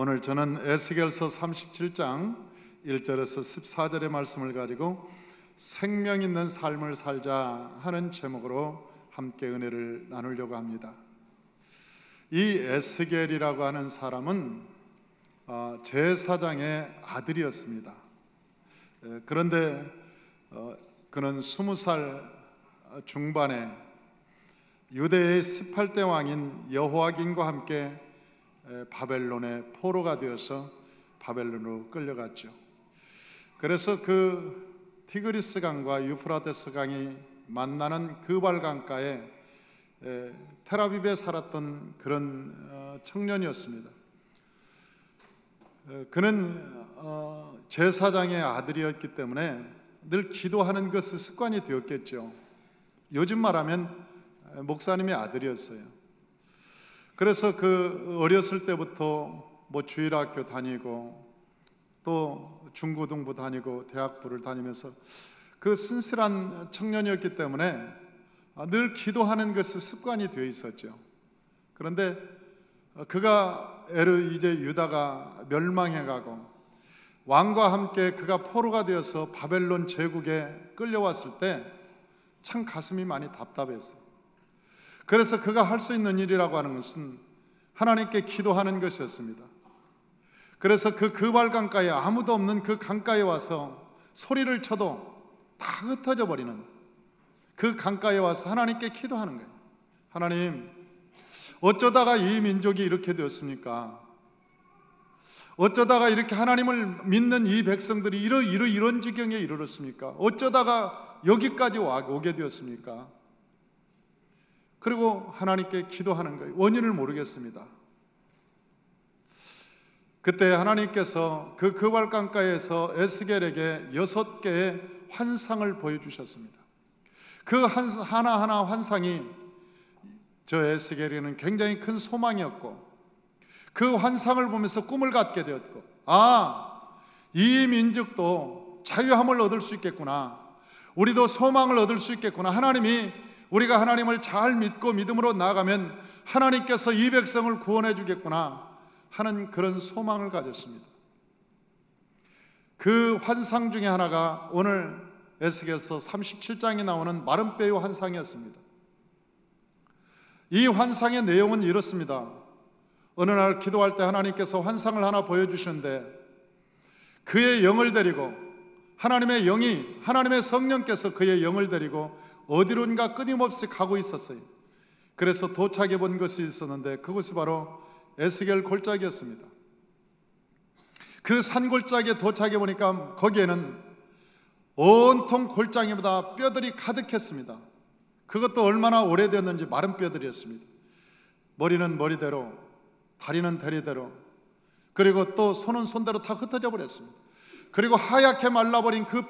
오늘 저는 에스겔서 37장 1절에서 14절의 말씀을 가지고 생명 있는 삶을 살자 하는 제목으로 함께 은혜를 나누려고 합니다. 이 에스겔이라고 하는 사람은 제사장의 아들이었습니다. 그런데 그는 20살 중반에 유대의 18대 왕인 여호야긴과 함께 바벨론의 포로가 되어서 바벨론으로 끌려갔죠. 그래서 그 티그리스 강과 유프라테스 강이 만나는 그발 강가에 텔아비브에 살았던 그런 청년이었습니다. 그는 제사장의 아들이었기 때문에 늘 기도하는 것이 습관이 되었겠죠. 요즘 말하면 목사님의 아들이었어요. 그래서 그 어렸을 때부터 주일학교 다니고 또 중고등부 다니고 대학부를 다니면서 그 순실한 청년이었기 때문에 늘 기도하는 것이 습관이 되어 있었죠. 그런데 그가 이제 유다가 멸망해가고 왕과 함께 그가 포로가 되어서 바벨론 제국에 끌려왔을 때 참 가슴이 많이 답답했어요. 그래서 그가 할 수 있는 일이라고 하는 것은 하나님께 기도하는 것이었습니다. 그래서 그 그발 강가에 아무도 없는 그 강가에 와서 소리를 쳐도 다 흩어져 버리는 그 강가에 와서 하나님께 기도하는 거예요. 하나님, 어쩌다가 이 민족이 이렇게 되었습니까? 어쩌다가 이렇게 하나님을 믿는 이 백성들이 이런 지경에 이르렀습니까? 어쩌다가 여기까지 오게 되었습니까? 그리고 하나님께 기도하는 거예요. 원인을 모르겠습니다. 그때 하나님께서 그 그발 강가에서 에스겔에게 6개의 환상을 보여주셨습니다. 그 하나하나 환상이 저 에스겔에는 굉장히 큰 소망이었고, 그 환상을 보면서 꿈을 갖게 되었고, 이 민족도 자유함을 얻을 수 있겠구나, 우리도 소망을 얻을 수 있겠구나, 우리가 하나님을 잘 믿고 믿음으로 나아가면 하나님께서 이 백성을 구원해 주겠구나 하는 그런 소망을 가졌습니다. 그 환상 중에 하나가 오늘 에스겔서 37장에 나오는 마른 뼈의 환상이었습니다. 이 환상의 내용은 이렇습니다. 어느 날 기도할 때 하나님께서 환상을 하나 보여주시는데, 그의 영을 데리고 하나님의 성령께서 그의 영을 데리고 어디론가 끊임없이 가고 있었어요. 그래서 도착해 본 것이 있었는데 그것이 바로 에스겔 골짜기였습니다. 그 산 골짜기에 도착해 보니까 거기에는 온통 골짜기보다 뼈들이 가득했습니다. 그것도 얼마나 오래됐는지 마른 뼈들이었습니다. 머리는 머리대로, 다리는 다리대로, 그리고 또 손은 손대로 다 흩어져 버렸습니다. 그리고 하얗게 말라버린 그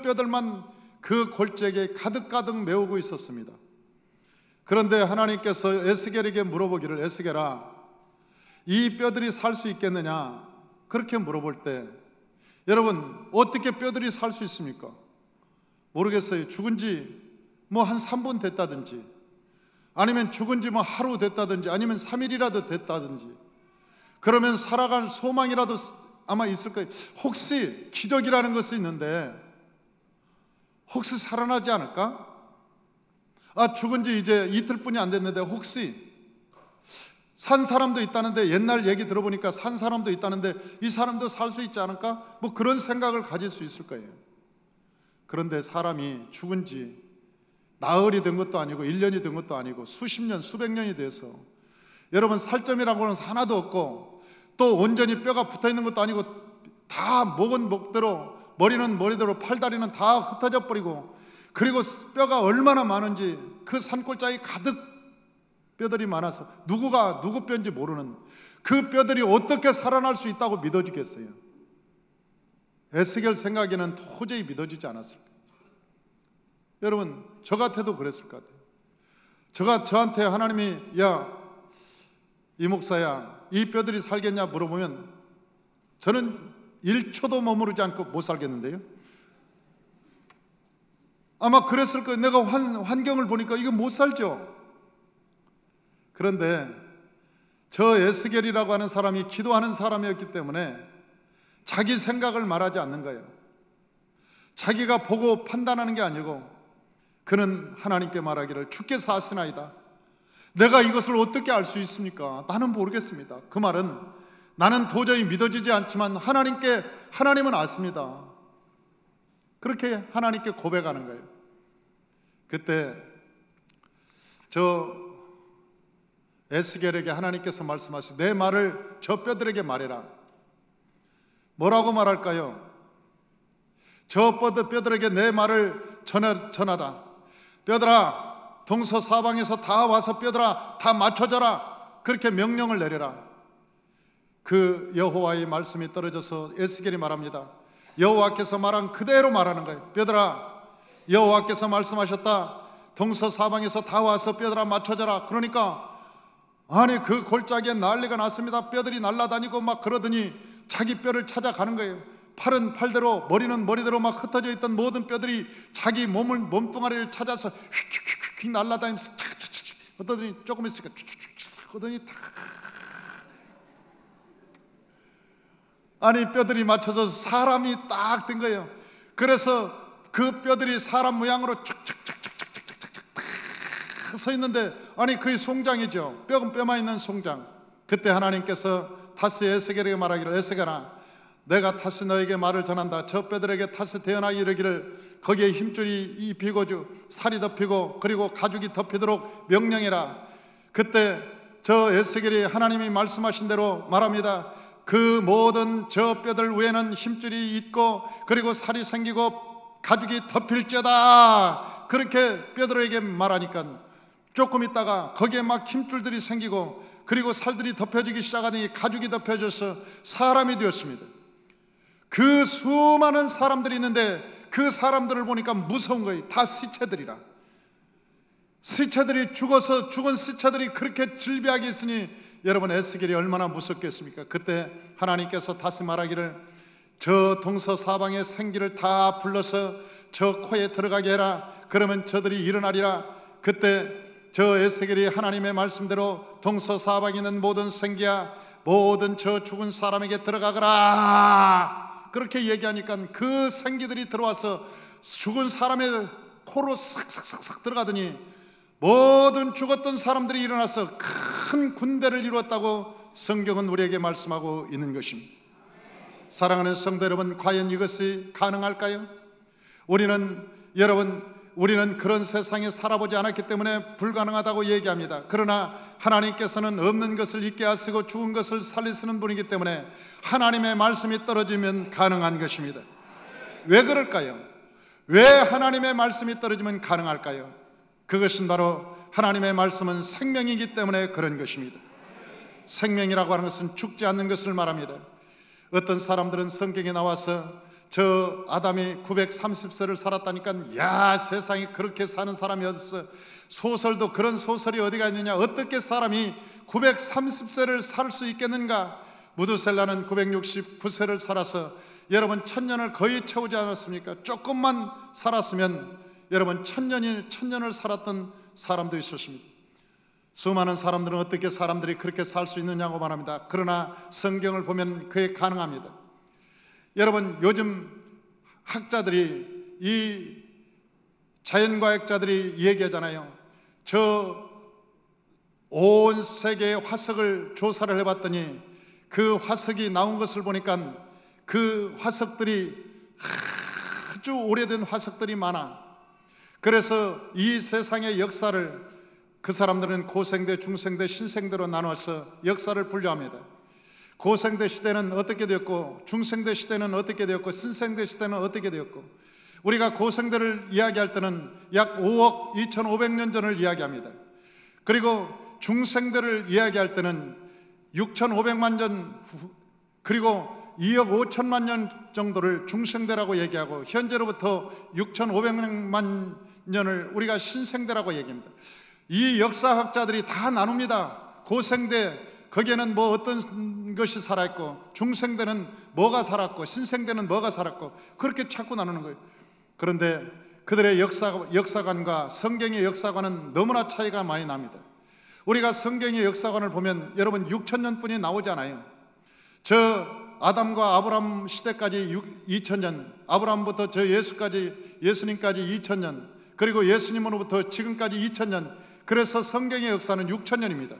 뼈들만 그 골짜기에 가득가득 메우고 있었습니다. 그런데 하나님께서 에스겔에게 물어보기를, 에스겔아, 이 뼈들이 살 수 있겠느냐? 그렇게 물어볼 때, 여러분, 어떻게 뼈들이 살 수 있습니까? 모르겠어요. 죽은 지 한 3분 됐다든지, 아니면 죽은 지 하루 됐다든지, 아니면 3일이라도 됐다든지, 그러면 살아갈 소망이라도 아마 있을 거예요. 혹시 기적이라는 것이 있는데 혹시 살아나지 않을까? 죽은 지 이제 이틀뿐이 안 됐는데 혹시 산 사람도 있다는데, 옛날 얘기 들어보니까 산 사람도 있다는데 이 사람도 살 수 있지 않을까? 그런 생각을 가질 수 있을 거예요. 그런데 사람이 죽은 지 나흘이 된 것도 아니고 1년이 된 것도 아니고 수십 년, 수백 년이 돼서, 여러분, 살점이라고는 하나도 없고 또 온전히 뼈가 붙어있는 것도 아니고 다 목은 목대로, 머리는 머리대로, 팔다리는 다 흩어져 버리고, 그리고 뼈가 얼마나 많은지, 그 산골짜기 가득 뼈들이 많아서 누구가 누구 뼈인지 모르는 그 뼈들이 어떻게 살아날 수 있다고 믿어지겠어요? 에스겔 생각에는 도저히 믿어지지 않았을 거예요. 여러분, 저 같아도 그랬을 것 같아요. 저한테 하나님이, 야, 이 목사야, 이 뼈들이 살겠냐 물어보면 저는 1초도 머무르지 않고 못 살겠는데요. 아마 그랬을 거예요. 내가 환경을 보니까 이거 못 살죠. 그런데 저 에스겔이라고 하는 사람이 기도하는 사람이었기 때문에 자기 생각을 말하지 않는 거예요. 자기가 보고 판단하는 게 아니고 그는 하나님께 말하기를 주께서 아시나이다. 내가 이것을 어떻게 알 수 있습니까? 나는 모르겠습니다. 그 말은 나는 도저히 믿어지지 않지만 하나님은 아십니다. 그렇게 하나님께 고백하는 거예요. 그때 저 에스겔에게 하나님께서 말씀하시되 내 말을 저 뼈들에게 말해라. 뭐라고 말할까요? 저 뼈들에게 내 말을 전하라. 뼈들아, 동서사방에서 다 와서 뼈들아 다 맞춰져라. 그렇게 명령을 내려라. 그 여호와의 말씀이 떨어져서 에스겔이 말합니다. 여호와께서 말한 그대로 말하는 거예요. 뼈들아, 여호와께서 말씀하셨다. 동서사방에서 다 와서 뼈들아 맞춰져라. 그러니까 아니 그 골짜기에 난리가 났습니다. 뼈들이 날아다니고 막 그러더니 자기 뼈를 찾아가는 거예요. 팔은 팔대로, 머리는 머리대로 막 흩어져 있던 모든 뼈들이 자기 몸뚱아리를 찾아서 휙휙휙 날아다니면서 그러더니 조금 있으니까 그러더니 다 아니 뼈들이 맞춰져서 사람이 딱 된 거예요. 그래서 그 뼈들이 사람 모양으로 쫙쫙쫙쫙쫙쫙쫙 서 있는데 아니 그게 송장이죠. 뼈는 뼈만 있는 송장. 그때 하나님께서 다시 에스겔에게 말하기를 에스겔아 내가 다시 너에게 말을 전한다. 저 뼈들에게 다시 태어나 이르기를 거기에 힘줄이 입히고 살이 덮이고 그리고 가죽이 덮이도록 명령해라. 그때 저 에스겔이 하나님이 말씀하신 대로 말합니다. 그 모든 저 뼈들 위에는 힘줄이 있고 그리고 살이 생기고 가죽이 덮일지어다. 그렇게 뼈들에게 말하니까 조금 있다가 거기에 막 힘줄들이 생기고 그리고 살들이 덮여지기 시작하더니 가죽이 덮여져서 사람이 되었습니다. 그 수많은 사람들이 있는데 그 사람들을 보니까 무서운 거예요. 다 시체들이라. 시체들이 죽어서 죽은 시체들이 그렇게 질비하게 있으니 여러분 에스겔이 얼마나 무섭겠습니까? 그때 하나님께서 다시 말하기를 저 동서사방의 생기를 다 불러서 저 코에 들어가게 해라. 그러면 저들이 일어나리라. 그때 저 에스겔이 하나님의 말씀대로 동서사방에 있는 모든 생기야 모든 저 죽은 사람에게 들어가거라. 그렇게 얘기하니까 그 생기들이 들어와서 죽은 사람의 코로 싹싹싹싹 들어가더니 모든 죽었던 사람들이 일어나서 큰 군대를 이루었다고 성경은 우리에게 말씀하고 있는 것입니다. 사랑하는 성도 여러분, 과연 이것이 가능할까요? 우리는 그런 세상에 살아보지 않았기 때문에 불가능하다고 얘기합니다. 그러나 하나님께서는 없는 것을 있게 하시고 죽은 것을 살리시는 분이기 때문에 하나님의 말씀이 떨어지면 가능한 것입니다. 왜 그럴까요? 왜 하나님의 말씀이 떨어지면 가능할까요? 그것은 바로 하나님의 말씀은 생명이기 때문에 그런 것입니다. 생명이라고 하는 것은 죽지 않는 것을 말합니다. 어떤 사람들은 성경에 나와서 저 아담이 930세를 살았다니까 야 세상에 그렇게 사는 사람이 어딨어. 소설도 그런 소설이 어디가 있느냐. 어떻게 사람이 930세를 살 수 있겠는가. 무두셀라는 969세를 살아서 여러분 1000년을 거의 채우지 않았습니까? 조금만 살았으면 여러분 1000년을 살았던 사람도 있었습니다. 수많은 사람들은 어떻게 사람들이 그렇게 살 수 있느냐고 말합니다. 그러나 성경을 보면 그게 가능합니다. 여러분 요즘 학자들이 이 자연과학자들이 얘기하잖아요. 저 온 세계의 화석을 조사를 해봤더니 그 화석이 나온 것을 보니까 그 화석들이 아주 오래된 화석들이 많아. 그래서 이 세상의 역사를 그 사람들은 고생대, 중생대, 신생대로 나눠서 역사를 분류합니다. 고생대 시대는 어떻게 되었고 중생대 시대는 어떻게 되었고 신생대 시대는 어떻게 되었고 우리가 고생대를 이야기할 때는 약 5억 2500년 전을 이야기합니다. 그리고 중생대를 이야기할 때는 6500만 년 그리고 2억 5천만 년 정도를 중생대라고 얘기하고 현재로부터 6500만 년을 우리가 신생대라고 얘기합니다. 이 역사학자들이 다 나눕니다. 고생대 거기에는 뭐 어떤 것이 살아있고 중생대는 뭐가 살았고 신생대는 뭐가 살았고 그렇게 자꾸 나누는 거예요. 그런데 그들의 역사관과 성경의 역사관은 너무나 차이가 많이 납니다. 우리가 성경의 역사관을 보면 여러분 6,000년뿐이 나오잖아요. 저 아담과 아브라함 시대까지 2,000년, 아브라함부터 저 예수님까지 2,000년, 그리고 예수님으로부터 지금까지 2,000년. 그래서 성경의 역사는 6,000년입니다.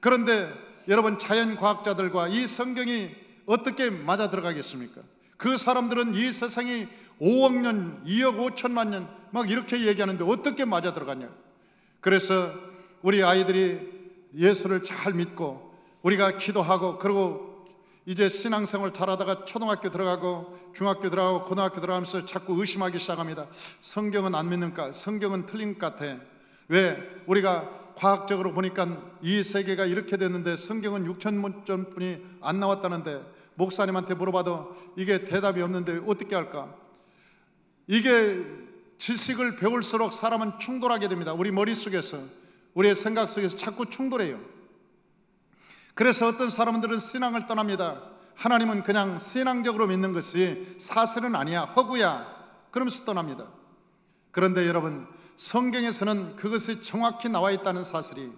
그런데 여러분, 자연과학자들과 이 성경이 어떻게 맞아 들어가겠습니까? 그 사람들은 이 세상이 5억 년, 2억 5천만 년 막 이렇게 얘기하는데 어떻게 맞아 들어가냐. 그래서 우리 아이들이 예수를 잘 믿고 우리가 기도하고, 그리고 이제 신앙생활 잘하다가 초등학교 들어가고 중학교 들어가고 고등학교 들어가면서 자꾸 의심하기 시작합니다. 성경은 안 믿는가? 성경은 틀린 것 같아. 왜? 우리가 과학적으로 보니까 이 세계가 이렇게 됐는데 성경은 6,000문전뿐이 안 나왔다는데, 목사님한테 물어봐도 이게 대답이 없는데 어떻게 할까? 이게 지식을 배울수록 사람은 충돌하게 됩니다. 우리 머릿속에서, 우리의 생각 속에서 자꾸 충돌해요. 그래서 어떤 사람들은 신앙을 떠납니다. 하나님은 그냥 신앙적으로 믿는 것이 사실은 아니야, 허구야, 그러면서 떠납니다. 그런데 여러분, 성경에서는 그것이 정확히 나와 있다는 사실이,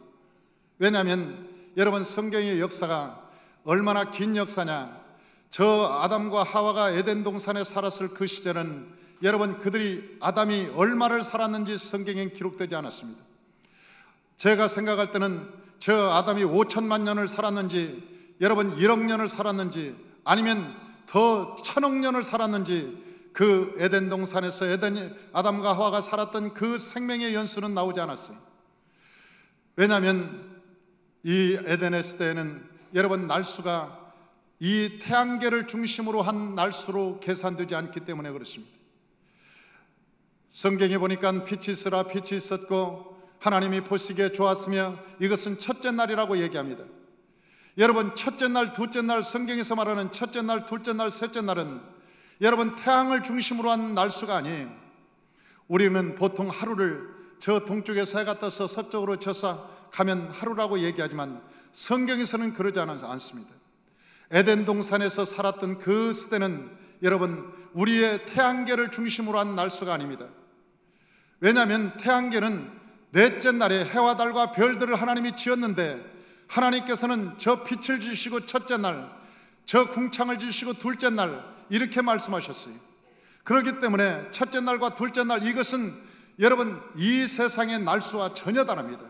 왜냐하면 여러분, 성경의 역사가 얼마나 긴 역사냐. 저 아담과 하와가 에덴 동산에 살았을 그 시절은 여러분, 그들이 아담이 얼마를 살았는지 성경엔 기록되지 않았습니다. 제가 생각할 때는 저 아담이 5천만 년을 살았는지, 여러분 1억 년을 살았는지, 아니면 더 1,000억 년을 살았는지, 그 에덴 동산에서 아담과 하와가 살았던 그 생명의 연수는 나오지 않았어요. 왜냐하면 이 에덴의 시대에는 여러분, 날수가 이 태양계를 중심으로 한 날수로 계산되지 않기 때문에 그렇습니다. 성경에 보니까 빛이 있으라 빛이 있었고 하나님이 보시기에 좋았으며 이것은 첫째 날이라고 얘기합니다. 여러분, 첫째 날, 둘째 날, 성경에서 말하는 첫째 날, 둘째 날, 셋째 날은 여러분 태양을 중심으로 한 날수가 아니에요. 우리는 보통 하루를 저 동쪽에서 해가 떠서 서쪽으로 져서 가면 하루라고 얘기하지만 성경에서는 그러지 않습니다. 에덴 동산에서 살았던 그 시대는 여러분, 우리의 태양계를 중심으로 한 날수가 아닙니다. 왜냐하면 태양계는 넷째 날에 해와 달과 별들을 하나님이 지었는데, 하나님께서는 저 빛을 지으시고 첫째 날, 저 궁창을 지으시고 둘째 날, 이렇게 말씀하셨어요. 그렇기 때문에 첫째 날과 둘째 날, 이것은 여러분 이 세상의 날수와 전혀 다릅니다.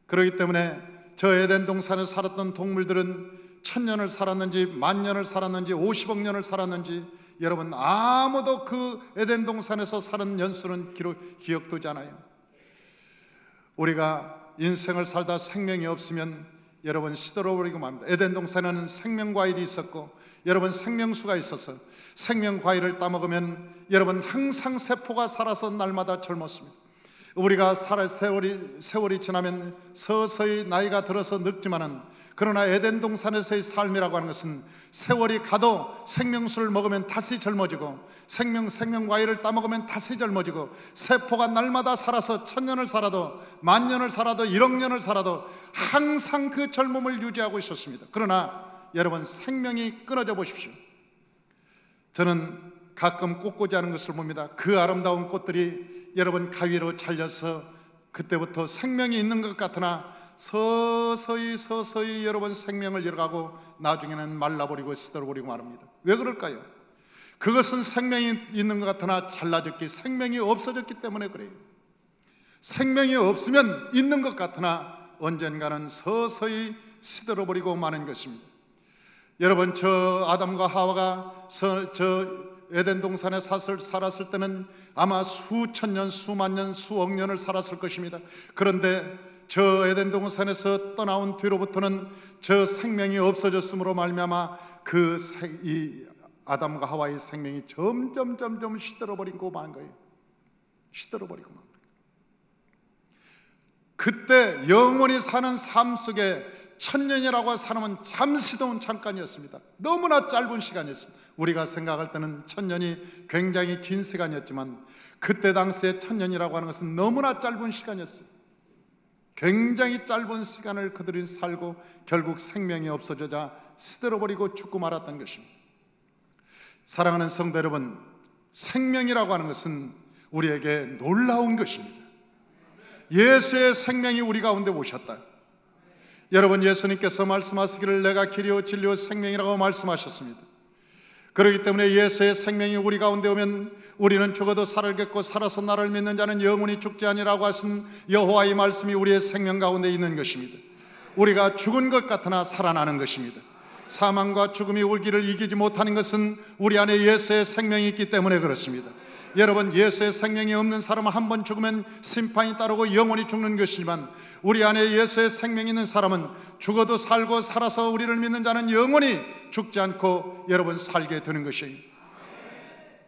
그렇기 때문에 저 에덴 동산에 살았던 동물들은 1,000년을 살았는지, 10,000년을 살았는지, 50억 년을 살았는지 여러분 아무도 그 에덴 동산에서 사는 연수는 기억되지 않아요. 우리가 인생을 살다 생명이 없으면 여러분 시들어버리고 맙니다. 에덴 동산에는 생명과일이 있었고 여러분 생명수가 있어서 생명과일을 따먹으면 여러분 항상 세포가 살아서 날마다 젊었습니다. 우리가 세월이 지나면 서서히 나이가 들어서 늙지만은, 그러나 에덴 동산에서의 삶이라고 하는 것은 세월이 가도 생명수를 먹으면 다시 젊어지고, 생명과일을 따먹으면 다시 젊어지고, 세포가 날마다 살아서 1,000년을 살아도 10,000년을 살아도 1억 년을 살아도 항상 그 젊음을 유지하고 있었습니다. 그러나 여러분, 생명이 끊어져 보십시오. 저는 가끔 꽃꽂이 하는 것을 봅니다. 그 아름다운 꽃들이 여러분 가위로 잘려서 그때부터 생명이 있는 것 같으나 서서히 여러분 생명을 잃어가고 나중에는 말라버리고 시들어버리고 말합니다. 왜 그럴까요? 그것은 생명이 있는 것 같으나 잘라졌기, 생명이 없어졌기 때문에 그래요. 생명이 없으면 있는 것 같으나 언젠가는 서서히 시들어버리고 마는 것입니다. 여러분, 저 아담과 하와가 저 에덴 동산에 살았을 때는 아마 수천 년, 수만 년, 수억 년을 살았을 것입니다. 그런데 저 에덴 동산에서 떠나온 뒤로부터는 저 생명이 없어졌으므로 말미암아 이 아담과 하와의 생명이 점점 시들어버리고 만 거예요. 시들어버리고 만 거예요. 그때 영원히 사는 삶 속에 1,000년이라고 사람은 잠시도 잠깐이었습니다. 너무나 짧은 시간이었습니다. 우리가 생각할 때는 1,000년이 굉장히 긴 시간이었지만 그때 당시에 1,000년이라고 하는 것은 너무나 짧은 시간이었어요. 굉장히 짧은 시간을 그들이 살고 결국 생명이 없어져자 시들어버리고 죽고 말았던 것입니다. 사랑하는 성도 여러분, 생명이라고 하는 것은 우리에게 놀라운 것입니다. 예수의 생명이 우리 가운데 오셨다. 여러분, 예수님께서 말씀하시기를 내가 길이요 진리요 생명이라고 말씀하셨습니다. 그렇기 때문에 예수의 생명이 우리 가운데 오면 우리는 죽어도 살겠고 살아서 나를 믿는 자는 영원히 죽지 아니라고 하신 여호와의 말씀이 우리의 생명 가운데 있는 것입니다. 우리가 죽은 것 같으나 살아나는 것입니다. 사망과 죽음이 우리를 이기지 못하는 것은 우리 안에 예수의 생명이 있기 때문에 그렇습니다. 여러분, 예수의 생명이 없는 사람은 한 번 죽으면 심판이 따르고 영원히 죽는 것이지만 우리 안에 예수의 생명이 있는 사람은 죽어도 살고 살아서 우리를 믿는 자는 영원히 죽지 않고 여러분 살게 되는 것이에요.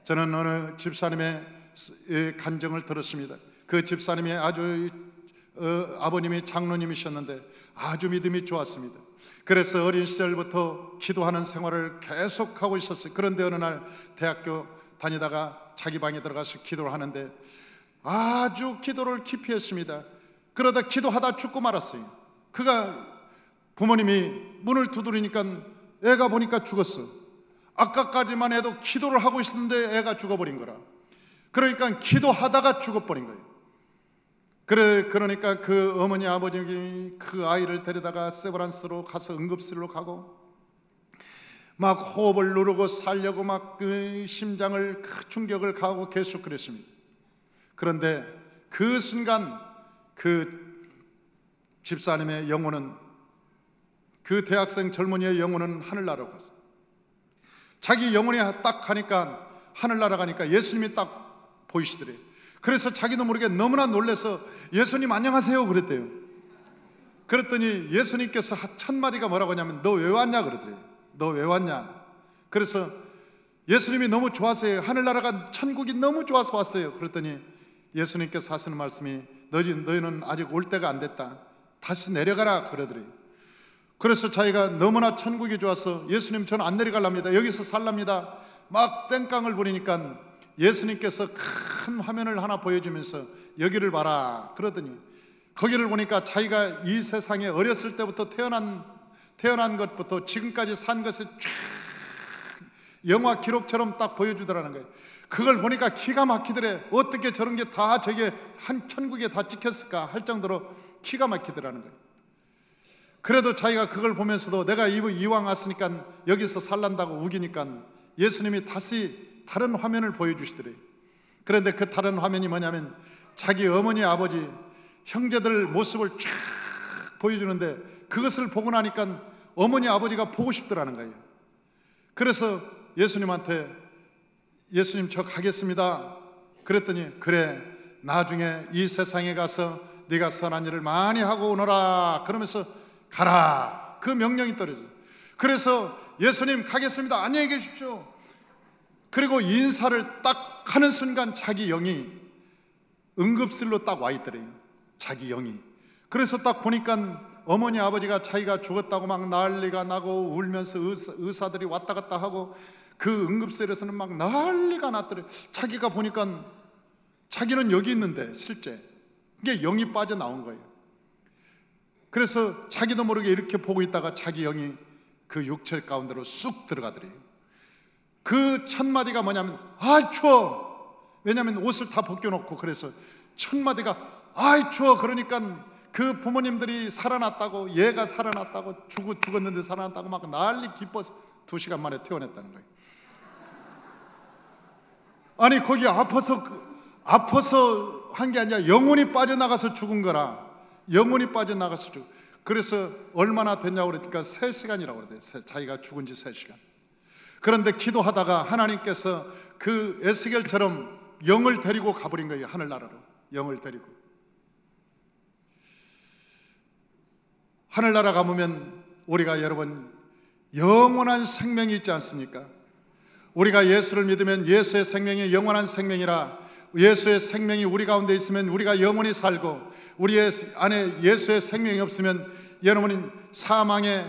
저는 어느 집사님의 간증을 들었습니다. 그 집사님이 아버님이 장로님이셨는데 아주 믿음이 좋았습니다. 그래서 어린 시절부터 기도하는 생활을 계속하고 있었어요. 그런데 어느 날 대학교 다니다가 자기 방에 들어가서 기도를 하는데 아주 기도를 깊이 했습니다. 그러다 기도하다 죽고 말았어요. 그가 부모님이 문을 두드리니까 애가 보니까 죽었어. 아까까지만 해도 기도를 하고 있었는데 애가 죽어버린 거라. 그러니까 기도하다가 죽어버린 거예요. 그러니까 그 어머니 아버님이 그 아이를 데려다가 세브란스로 가서 응급실로 가고 막 호흡을 누르고 살려고 막 그 심장을 충격을 가하고 계속 그랬습니다. 그런데 그 순간 그 집사님의 영혼은, 그 대학생 젊은이의 영혼은 하늘나라로 갔어요. 자기 영혼이 딱 가니까, 하늘나라 가니까 예수님이 딱 보이시더래요. 그래서 자기도 모르게 너무나 놀라서 예수님 안녕하세요 그랬대요. 그랬더니 예수님께서 첫 마디가 뭐라고 하냐면 너 왜 왔냐 그러더래요. 너 왜 왔냐. 그래서 예수님이 너무 좋아서요. 하늘나라가 천국이 너무 좋아서 왔어요. 그랬더니 예수님께서 하시는 말씀이 너희는 아직 올 때가 안 됐다. 다시 내려가라 그러더래요. 그래서 자기가 너무나 천국이 좋아서 예수님 저는 안 내려갈랍니다. 여기서 살랍니다. 막 땡깡을 부리니까 예수님께서 큰 화면을 하나 보여주면서 여기를 봐라 그러더니 거기를 보니까 자기가 이 세상에 어렸을 때부터 태어난 것부터 지금까지 산 것을 쫙 영화 기록처럼 딱 보여주더라는 거예요. 그걸 보니까 기가 막히더래. 어떻게 저런 게 다 저게 한 천국에 다 찍혔을까 할 정도로 기가 막히더라는 거예요. 그래도 자기가 그걸 보면서도 내가 이왕 왔으니까 여기서 살란다고 우기니까 예수님이 다시 다른 화면을 보여주시더래요. 그런데 그 다른 화면이 뭐냐면 자기 어머니 아버지 형제들 모습을 쫙 보여주는데 그것을 보고 나니까 어머니 아버지가 보고 싶더라는 거예요. 그래서 예수님한테 예수님 저 가겠습니다 그랬더니 그래 나중에 이 세상에 가서 네가 선한 일을 많이 하고 오너라 그러면서 가라 그 명령이 떨어져요. 그래서 예수님 가겠습니다 안녕히 계십시오. 그리고 인사를 딱 하는 순간 자기 영이 응급실로 딱 와 있더래요. 자기 영이. 그래서 딱 보니까 어머니 아버지가 자기가 죽었다고 막 난리가 나고 울면서 의사들이 왔다 갔다 하고 그 응급실에서는 막 난리가 났더래. 자기가 보니까 자기는 여기 있는데 실제 이게 영이 빠져나온 거예요. 그래서 자기도 모르게 이렇게 보고 있다가 자기 영이 그 육체 가운데로 쑥 들어가더래요. 그 첫 마디가 뭐냐면 아이 추워. 왜냐하면 옷을 다 벗겨놓고 그래서 첫 마디가 아이 추워. 그러니까 그 부모님들이 살아났다고 얘가 살아났다고 죽었는데 살아났다고 막 난리 기뻐서 2시간 만에 퇴원했다는 거예요. 아니 거기 아파서 한 게 아니라 영혼이 빠져나가서 죽은 거라. 영혼이 빠져나가서 죽은. 그래서 얼마나 됐냐고 그러니까 3시간이라고 그래요. 자기가 죽은 지 3시간. 그런데 기도하다가 하나님께서 그 에스겔처럼 영을 데리고 가버린 거예요. 하늘나라로 영을 데리고. 하늘나라 가보면 우리가 여러분 영원한 생명이 있지 않습니까? 우리가 예수를 믿으면 예수의 생명이 영원한 생명이라. 예수의 생명이 우리 가운데 있으면 우리가 영원히 살고 우리 안에 예수의 생명이 없으면 여러분은 사망의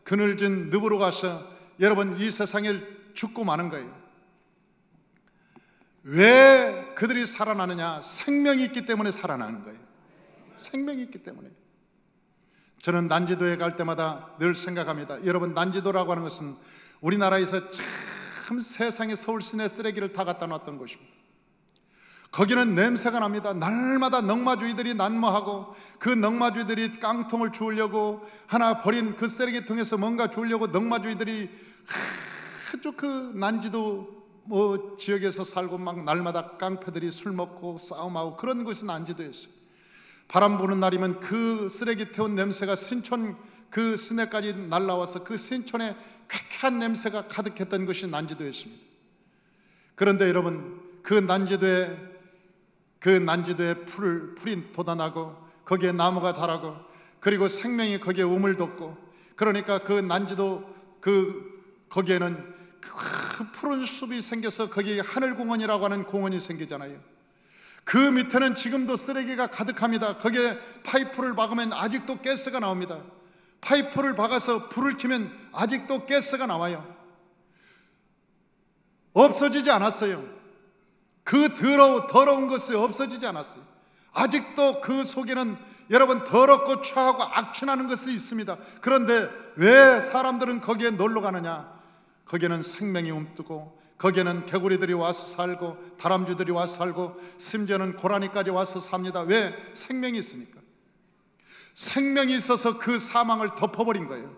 그늘진 늪으로 가서 여러분 이 세상에 죽고 마는 거예요. 왜 그들이 살아나느냐? 생명이 있기 때문에 살아나는 거예요. 생명이 있기 때문에. 저는 난지도에 갈 때마다 늘 생각합니다. 여러분 난지도라고 하는 것은 우리나라에서 참 세상에 서울 시내 쓰레기를 다 갖다 놨던 곳입니다. 거기는 냄새가 납니다. 날마다 넉마주의들이 난무하고 그 넉마주의들이 깡통을 주우려고 하나 버린 그 쓰레기통에서 뭔가 주우려고 넉마주의들이 아주 그 난지도 지역에서 살고 막 날마다 깡패들이 술 먹고 싸움하고 그런 것이 난지도였어요. 바람 부는 날이면 그 쓰레기 태운 냄새가 신촌 그 시내까지 날라와서 그 신촌에 쾌쾌한 냄새가 가득했던 것이 난지도였습니다. 그런데 여러분, 그 난지도에 풀이 돋아나고 거기에 나무가 자라고 그리고 생명이 거기에 우물 돋고, 그러니까 그 난지도 거기에는 그 푸른 숲이 생겨서 거기에 하늘공원이라고 하는 공원이 생기잖아요. 그 밑에는 지금도 쓰레기가 가득합니다. 거기에 파이프를 박으면 아직도 가스가 나옵니다. 파이프를 박아서 불을 켜면 아직도 가스가 나와요. 없어지지 않았어요. 그 더러운 것이 없어지지 않았어요. 아직도 그 속에는 여러분 더럽고 추하고 악취나는 것이 있습니다. 그런데 왜 사람들은 거기에 놀러 가느냐? 거기에는 생명이 움뜨고 거기에는 개구리들이 와서 살고 다람쥐들이 와서 살고 심지어는 고라니까지 와서 삽니다. 왜? 생명이 있으니까. 생명이 있어서 그 사망을 덮어버린 거예요.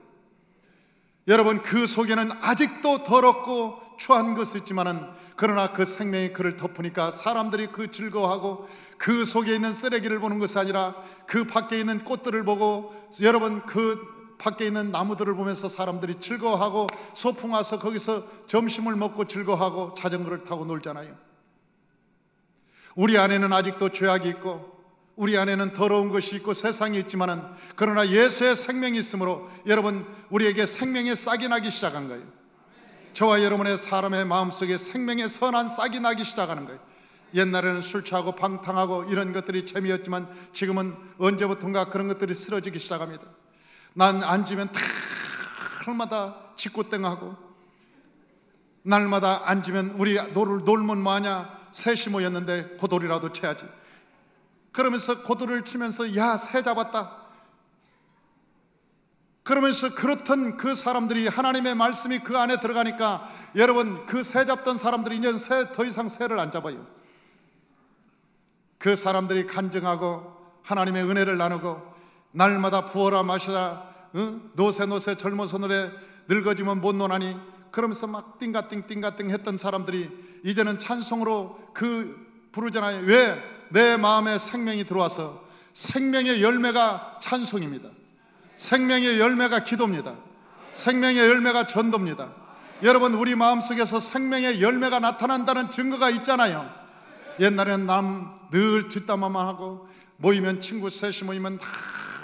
여러분, 그 속에는 아직도 더럽고 추한 것이 있지만은 그러나 그 생명이 그를 덮으니까 사람들이 그 즐거워하고 그 속에 있는 쓰레기를 보는 것이 아니라 그 밖에 있는 꽃들을 보고 여러분 그 밖에 있는 나무들을 보면서 사람들이 즐거워하고 소풍 와서 거기서 점심을 먹고 즐거워하고 자전거를 타고 놀잖아요. 우리 안에는 아직도 죄악이 있고 우리 안에는 더러운 것이 있고 세상이 있지만은 그러나 예수의 생명이 있으므로 여러분 우리에게 생명의 싹이 나기 시작한 거예요. 저와 여러분의 사람의 마음속에 생명의 선한 싹이 나기 시작하는 거예요. 옛날에는 술 취하고 방탕하고 이런 것들이 재미였지만 지금은 언제부턴가 그런 것들이 쓰러지기 시작합니다. 난 앉으면 날마다 직구땡하고 날마다 앉으면 우리 놀면 뭐하냐, 셋이 모였는데 고돌이라도 쳐야지. 그러면서 고돌을 치면서 야, 새 잡았다. 그러면서 그렇던 그 사람들이 하나님의 말씀이 그 안에 들어가니까 여러분 그 새 잡던 사람들이 이제 더 이상 새를 안 잡아요. 그 사람들이 간증하고 하나님의 은혜를 나누고 날마다 부어라 마시라 노세 젊어서 노래 늙어지면 못 노나니 그러면서 막 띵가띵 했던 사람들이 이제는 찬송으로 부르잖아요. 왜? 내 마음에 생명이 들어와서 생명의 열매가 찬송입니다. 생명의 열매가 기도입니다. 생명의 열매가 전도입니다. 여러분 우리 마음속에서 생명의 열매가 나타난다는 증거가 있잖아요. 옛날에는 늘 뒷담화만 하고 모이면 친구 셋이 모이면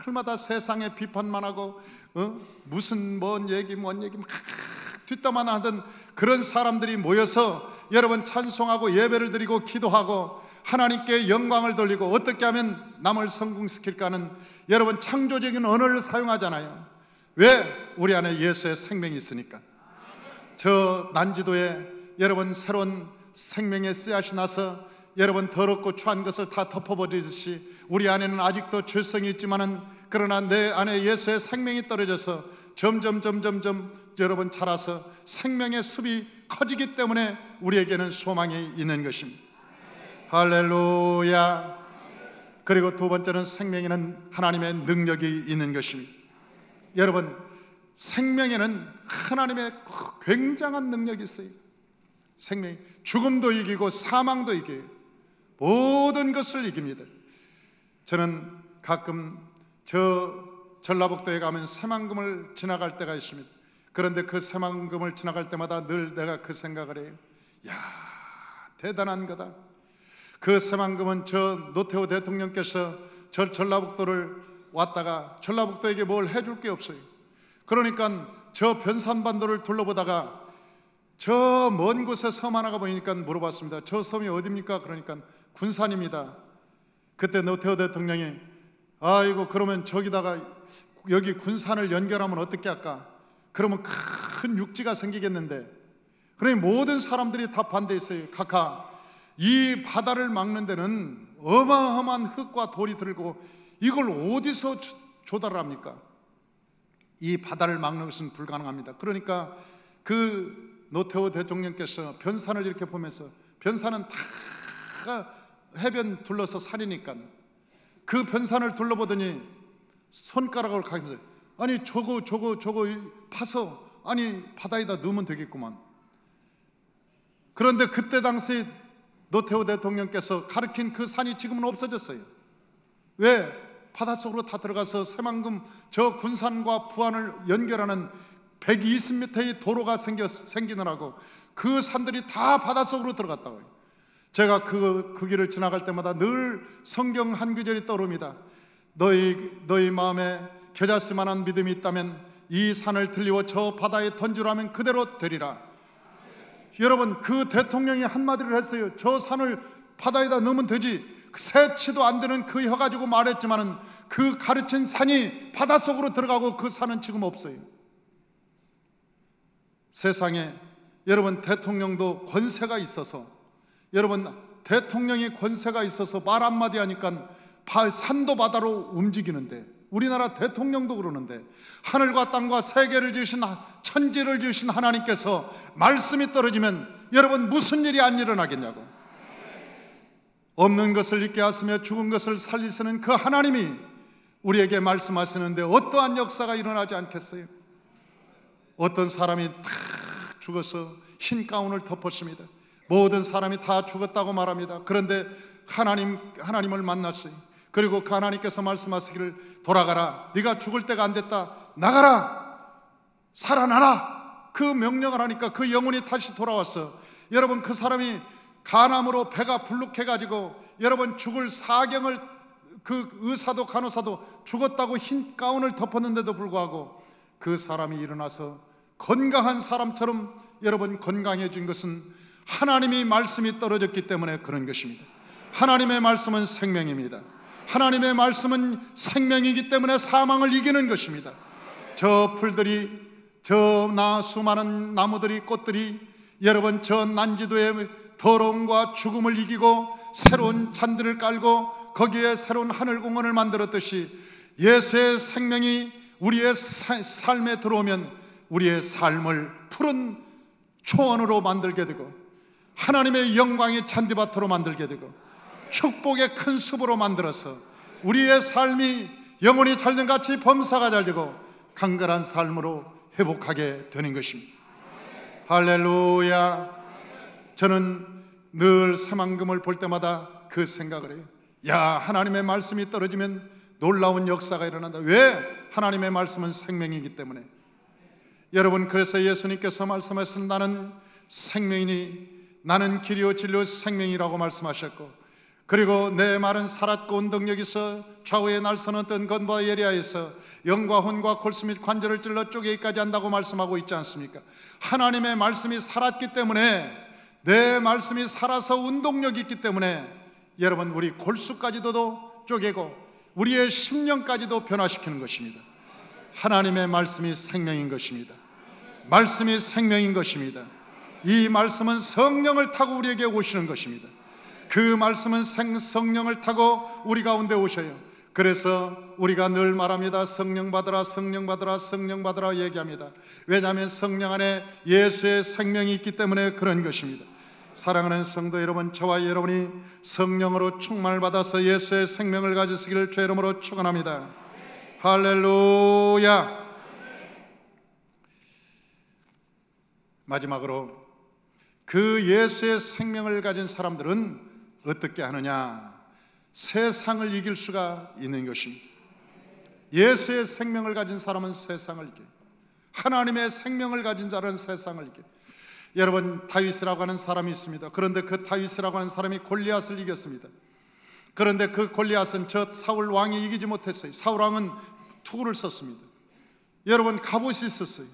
날마다 세상에 비판만 하고 무슨 뭔 얘기 막 뒷담화만 하던 그런 사람들이 모여서 여러분 찬송하고 예배를 드리고 기도하고 하나님께 영광을 돌리고 어떻게 하면 남을 성공시킬까 하는 여러분 창조적인 언어를 사용하잖아요. 왜? 우리 안에 예수의 생명이 있으니까. 저 난지도에 여러분 새로운 생명의 씨앗이 나서 여러분 더럽고 추한 것을 다 덮어버리듯이 우리 안에는 아직도 죄성이 있지만은 그러나 내 안에 예수의 생명이 떨어져서 점점 여러분 자라서 생명의 숲이 커지기 때문에 우리에게는 소망이 있는 것입니다. 할렐루야. 그리고 두 번째는 생명에는 하나님의 능력이 있는 것입니다. 여러분 생명에는 하나님의 굉장한 능력이 있어요. 생명이 죽음도 이기고 사망도 이겨요. 모든 것을 이깁니다. 저는 가끔 전라북도에 가면 새만금을 지나갈 때가 있습니다. 그런데 그 새만금을 지나갈 때마다 늘 내가 그 생각을 해요. 야, 대단한 거다. 그 새만금은 노태우 대통령께서 전라북도를 왔다가 전라북도에게 뭘 해줄 게 없어요. 그러니까 저 변산반도를 둘러보다가 저 먼 곳에 섬 하나가 보이니까 물어봤습니다. 저 섬이 어디입니까? 그러니까 군산입니다. 그때 노태우 대통령이 아이고 그러면 저기다가 여기 군산을 연결하면 어떻게 할까? 그러면 큰 육지가 생기겠는데, 그러니 모든 사람들이 다 반대했어요. 각하 이 바다를 막는 데는 어마어마한 흙과 돌이 들고 이걸 어디서 조달을 합니까? 이 바다를 막는 것은 불가능합니다. 그러니까 그 노태우 대통령께서 변산을 이렇게 보면서 변산은 다 해변 둘러서 산이니까 그 변산을 둘러보더니 손가락을 가면서 아니 저거 파서 아니 바다에다 넣으면 되겠구만. 그런데 그때 당시 노태우 대통령께서 가르친 그 산이 지금은 없어졌어요. 왜? 바닷속으로 다 들어가서 새만금 저 군산과 부안을 연결하는 120m의 도로가 생기느라고 그 산들이 다 바닷속으로 들어갔다고요. 제가 그 길을 지나갈 때마다 늘 성경 한 구절이 떠오릅니다. 너희 마음에 겨자씨만한 믿음이 있다면 이 산을 들리워 저 바다에 던지라면 그대로 되리라. 여러분, 그 대통령이 한마디를 했어요. 저 산을 바다에다 넣으면 되지. 세치도 안 되는 그 혀 가지고 말했지만은 그 가르친 산이 바닷속으로 들어가고 그 산은 지금 없어요. 세상에 여러분, 대통령도 권세가 있어서, 여러분 대통령이 권세가 있어서 말 한마디 하니까 산도 바다로 움직이는데, 우리나라 대통령도 그러는데, 하늘과 땅과 세계를 지으신, 천지를 지으신 하나님께서 말씀이 떨어지면 여러분 무슨 일이 안 일어나겠냐고. 없는 것을 있게 하시며 죽은 것을 살리시는 그 하나님이 우리에게 말씀하시는데 어떠한 역사가 일어나지 않겠어요? 어떤 사람이 다 죽어서 흰 가운을 덮었습니다. 모든 사람이 다 죽었다고 말합니다. 그런데 하나님을 만났어요. 그리고 그 하나님께서 말씀하시기를 돌아가라, 네가 죽을 때가 안 됐다, 나가라, 살아나라. 그 명령을 하니까 그 영혼이 다시 돌아왔어. 여러분, 그 사람이 간암으로 배가 불룩해가지고 여러분 죽을 사경을, 그 의사도 간호사도 죽었다고 흰 가운을 덮었는데도 불구하고 그 사람이 일어나서 건강한 사람처럼 여러분 건강해진 것은 하나님이 말씀이 떨어졌기 때문에 그런 것입니다. 하나님의 말씀은 생명입니다. 하나님의 말씀은 생명이기 때문에 사망을 이기는 것입니다. 저 풀들이, 저 수많은 나무들이, 꽃들이 여러분 저 난지도의 더러움과 죽음을 이기고 새로운 잔디를 깔고 거기에 새로운 하늘공원을 만들었듯이 예수의 생명이 우리의 삶에 들어오면 우리의 삶을 푸른 초원으로 만들게 되고 하나님의 영광의 잔디밭으로 만들게 되고 축복의 큰 숲으로 만들어서 우리의 삶이 영혼이 잘된 같이 범사가 잘 되고 강건한 삶으로 회복하게 되는 것입니다. 할렐루야. 저는 늘 새만금을 볼 때마다 그 생각을 해요. 야, 하나님의 말씀이 떨어지면 놀라운 역사가 일어난다. 왜? 하나님의 말씀은 생명이기 때문에. 여러분, 그래서 예수님께서 말씀하신 나는 생명이니 나는 길이요 진리요 생명이라고 말씀하셨고, 그리고 내 말은 살았고 운동력이 있어 좌우에 날서는 뜬 건과 예리하여서 영과 혼과 골수 및 관절을 찔러 쪼개기까지 한다고 말씀하고 있지 않습니까? 하나님의 말씀이 살았기 때문에, 내 말씀이 살아서 운동력이 있기 때문에 여러분 우리 골수까지도 쪼개고 우리의 심령까지도 변화시키는 것입니다. 하나님의 말씀이 생명인 것입니다. 말씀이 생명인 것입니다. 이 말씀은 성령을 타고 우리에게 오시는 것입니다. 그 말씀은 성령을 타고 우리 가운데 오셔요. 그래서 우리가 늘 말합니다. 성령 받으라, 성령 받으라, 성령 받으라 얘기합니다. 왜냐하면 성령 안에 예수의 생명이 있기 때문에 그런 것입니다. 사랑하는 성도 여러분, 저와 여러분이 성령으로 충만을 받아서 예수의 생명을 가지시기를 주의 이름으로 축원합니다. 할렐루야. 마지막으로 그 예수의 생명을 가진 사람들은 어떻게 하느냐? 세상을 이길 수가 있는 것입니다. 예수의 생명을 가진 사람은 세상을 이겨요. 하나님의 생명을 가진 자는 세상을 이겨요. 여러분, 다윗이라고 하는 사람이 있습니다. 그런데 그 다윗이라고 하는 사람이 골리앗을 이겼습니다. 그런데 그 골리앗은 저 사울 왕이 이기지 못했어요. 사울 왕은 투구를 썼습니다. 여러분, 갑옷이 있었어요.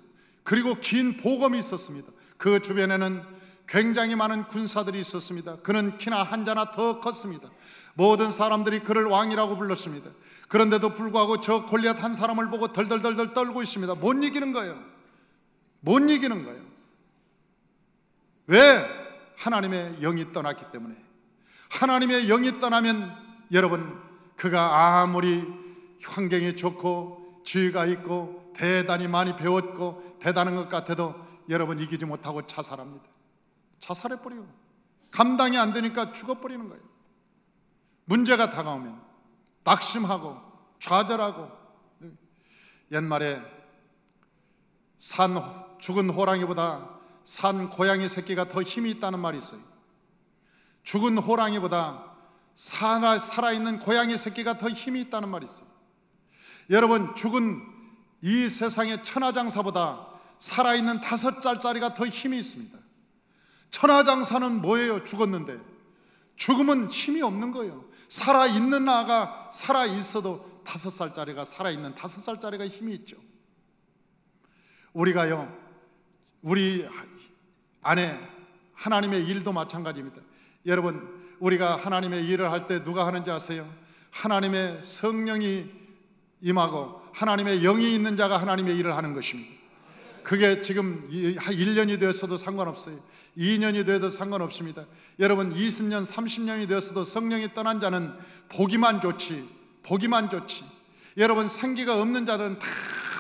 그리고 긴 보검이 있었습니다. 그 주변에는 굉장히 많은 군사들이 있었습니다. 그는 키나 한 자나 더 컸습니다. 모든 사람들이 그를 왕이라고 불렀습니다. 그런데도 불구하고 저 골리앗 한 사람을 보고 덜덜덜덜 떨고 있습니다. 못 이기는 거예요. 못 이기는 거예요. 왜? 하나님의 영이 떠났기 때문에. 하나님의 영이 떠나면 여러분, 그가 아무리 환경이 좋고 지위가 있고 대단히 많이 배웠고 대단한 것 같아도 여러분 이기지 못하고 자살합니다. 자살해버려요. 감당이 안 되니까 죽어버리는 거예요. 문제가 다가오면 낙심하고 좌절하고, 옛말에 죽은 호랑이보다 산 고양이 새끼가 더 힘이 있다는 말이 있어요. 죽은 호랑이보다 살아있는 고양이 새끼가 더 힘이 있다는 말이 있어요. 여러분, 죽은 이 세상의 천하장사보다 살아있는 5살짜리가 더 힘이 있습니다. 천하장사는 뭐예요? 죽었는데. 죽으면 힘이 없는 거예요. 살아있는 아가 살아있어도 5살짜리가, 살아있는 5살짜리가 힘이 있죠. 우리가요, 우리 안에 하나님의 일도 마찬가지입니다. 여러분, 우리가 하나님의 일을 할 때 누가 하는지 아세요? 하나님의 성령이 임하고 하나님의 영이 있는 자가 하나님의 일을 하는 것입니다. 그게 지금 1년이 되었어도 상관없어요. 2년이 되어도 상관없습니다. 여러분, 20년, 30년이 되었어도 성령이 떠난 자는 보기만 좋지, 보기만 좋지. 여러분, 생기가 없는 자들은 다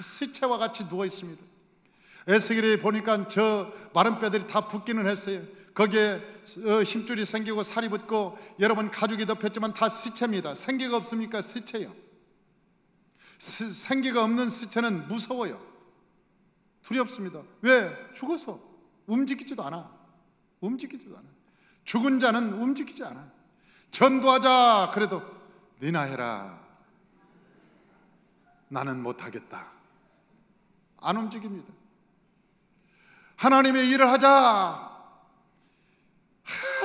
시체와 같이 누워 있습니다. 에스겔에 보니까 저 마른 뼈들이 다 붓기는 했어요. 거기에 힘줄이 생기고 살이 붙고 여러분 가죽이 덮였지만 다 시체입니다. 생기가 없습니까? 시체요. 생기가 없는 시체는 무서워요. 두렵습니다. 왜? 죽어서 움직이지도 않아. 움직이지도 않아. 죽은 자는 움직이지 않아. 전도하자 그래도 니나 해라. 나는 못하겠다. 안 움직입니다. 하나님의 일을 하자.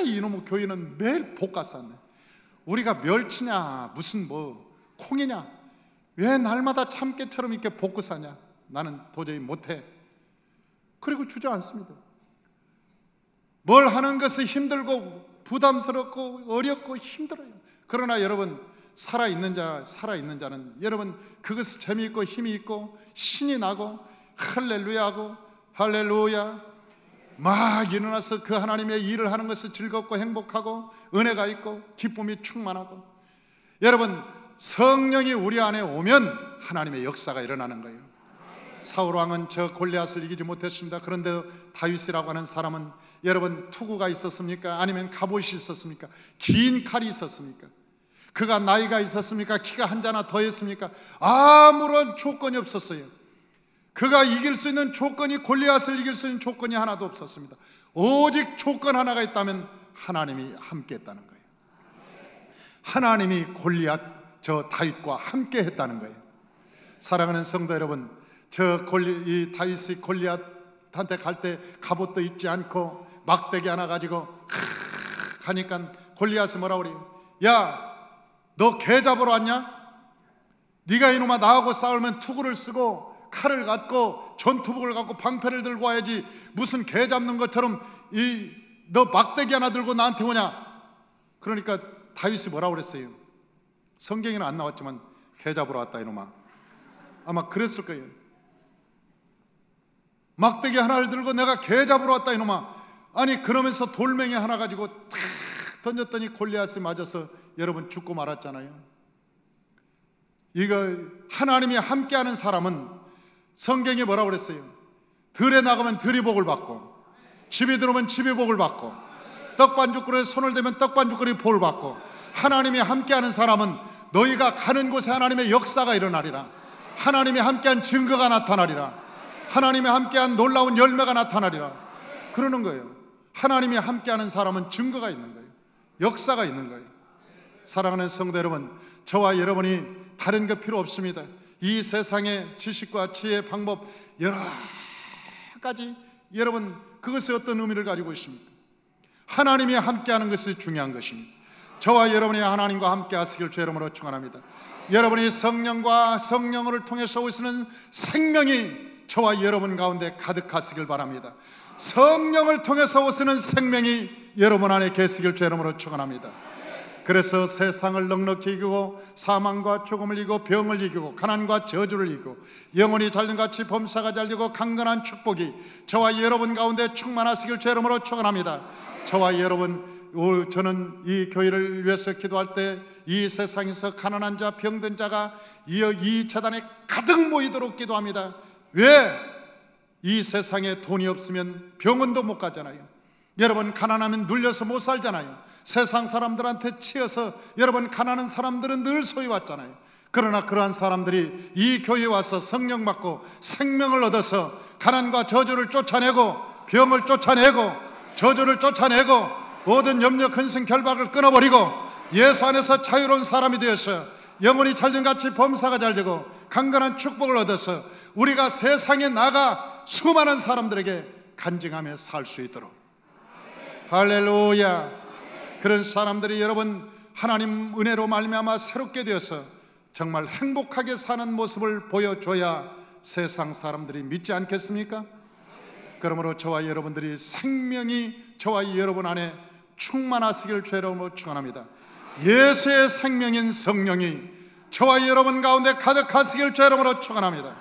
이놈의 교회는 매일 볶아 쌌네. 우리가 멸치냐 무슨 뭐 콩이냐, 왜 날마다 참깨처럼 이렇게 볶고 사냐. 나는 도저히 못해. 그리고 주저앉습니다. 뭘 하는 것이 힘들고 부담스럽고 어렵고 힘들어요. 그러나 여러분, 살아있는 자는 여러분 그것이 재미있고 힘이 있고 신이 나고 할렐루야 하고 할렐루야 막 일어나서 그 하나님의 일을 하는 것이 즐겁고 행복하고 은혜가 있고 기쁨이 충만하고, 여러분 성령이 우리 안에 오면 하나님의 역사가 일어나는 거예요. 사울 왕은 저 골리앗을 이기지 못했습니다. 그런데 다윗이라고 하는 사람은 여러분 투구가 있었습니까? 아니면 갑옷이 있었습니까? 긴 칼이 있었습니까? 그가 나이가 있었습니까? 키가 한 자나 더했습니까? 아무런 조건이 없었어요. 그가 이길 수 있는 조건이, 골리앗을 이길 수 있는 조건이 하나도 없었습니다. 오직 조건 하나가 있다면 하나님이 함께 했다는 거예요. 하나님이 저 다윗과 함께 했다는 거예요. 사랑하는 성도 여러분, 이 다윗이 골리앗한테 갈 때 갑옷도 입지 않고 막대기 하나 가지고 가니까 골리앗이 뭐라고 그래요? 야, 너 개 잡으러 왔냐? 네가 이놈아 나하고 싸우면 투구를 쓰고 칼을 갖고 전투복을 갖고 방패를 들고 와야지, 무슨 개 잡는 것처럼 너 막대기 하나 들고 나한테 오냐? 그러니까 다윗이 뭐라고 그랬어요? 성경에는 안 나왔지만 개 잡으러 왔다 이놈아. 아마 그랬을 거예요. 막대기 하나를 들고 내가 개 잡으러 왔다 이놈아. 아니 그러면서 돌멩이 하나 가지고 탁 던졌더니 골리앗이 맞아서 여러분 죽고 말았잖아요. 이거 하나님이 함께하는 사람은 성경이 뭐라고 그랬어요? 들에 나가면 들이 복을 받고, 집에 들어오면 집에 복을 받고, 떡반죽거리에 손을 대면 떡반죽거리에 복을 받고, 하나님이 함께하는 사람은 너희가 가는 곳에 하나님의 역사가 일어나리라. 하나님이 함께한 증거가 나타나리라. 하나님이 함께한 놀라운 열매가 나타나리라. 그러는 거예요. 하나님이 함께하는 사람은 증거가 있는 거예요. 역사가 있는 거예요. 사랑하는 성도 여러분, 저와 여러분이 다른 거 필요 없습니다. 이 세상의 지식과 지혜, 방법 여러 가지, 여러분 그것이 어떤 의미를 가지고 있습니까? 하나님이 함께하는 것이 중요한 것입니다. 저와 여러분이 하나님과 함께 하시길 주 이름으로 축원합니다. 여러분이 성령과 성령을 통해서 오시는 생명이 저와 여러분 가운데 가득하시길 바랍니다. 성령을 통해서 오시는 생명이 여러분 안에 계시길 주 이름으로 축원합니다. 그래서 세상을 넉넉히 이기고 사망과 죽음을 이기고 병을 이기고 가난과 저주를 이기고 영혼이 잘된같이 범사가 잘되고 강건한 축복이 저와 여러분 가운데 충만하시길 주 이름으로 축원합니다. 저와 여러분, 저는 이 교회를 위해서 기도할 때 이 세상에서 가난한 자, 병든 자가 이 재단에 가득 모이도록 기도합니다. 왜? 이 세상에 돈이 없으면 병원도 못 가잖아요. 여러분, 가난하면 눌려서 못 살잖아요. 세상 사람들한테 치여서 여러분, 가난한 사람들은 늘 소유왔잖아요. 그러나 그러한 사람들이 이 교회에 와서 성령 받고 생명을 얻어서 가난과 저주를 쫓아내고 병을 쫓아내고 저주를 쫓아내고 모든 염려 근심 결박을 끊어버리고 예수 안에서 자유로운 사람이 되어서 영혼이 잘된같이 범사가 잘되고 강건한 축복을 얻어서 우리가 세상에 나가 수많은 사람들에게 간증하며 살 수 있도록. 할렐루야. 그런 사람들이 여러분, 하나님 은혜로 말미암아 새롭게 되어서 정말 행복하게 사는 모습을 보여줘야 세상 사람들이 믿지 않겠습니까? 그러므로 저와 여러분들이 생명이 저와 여러분 안에 충만하시길 주의 이름으로 축원합니다. 예수의 생명인 성령이 저와 여러분 가운데 가득하시길 주의 이름으로 축원합니다.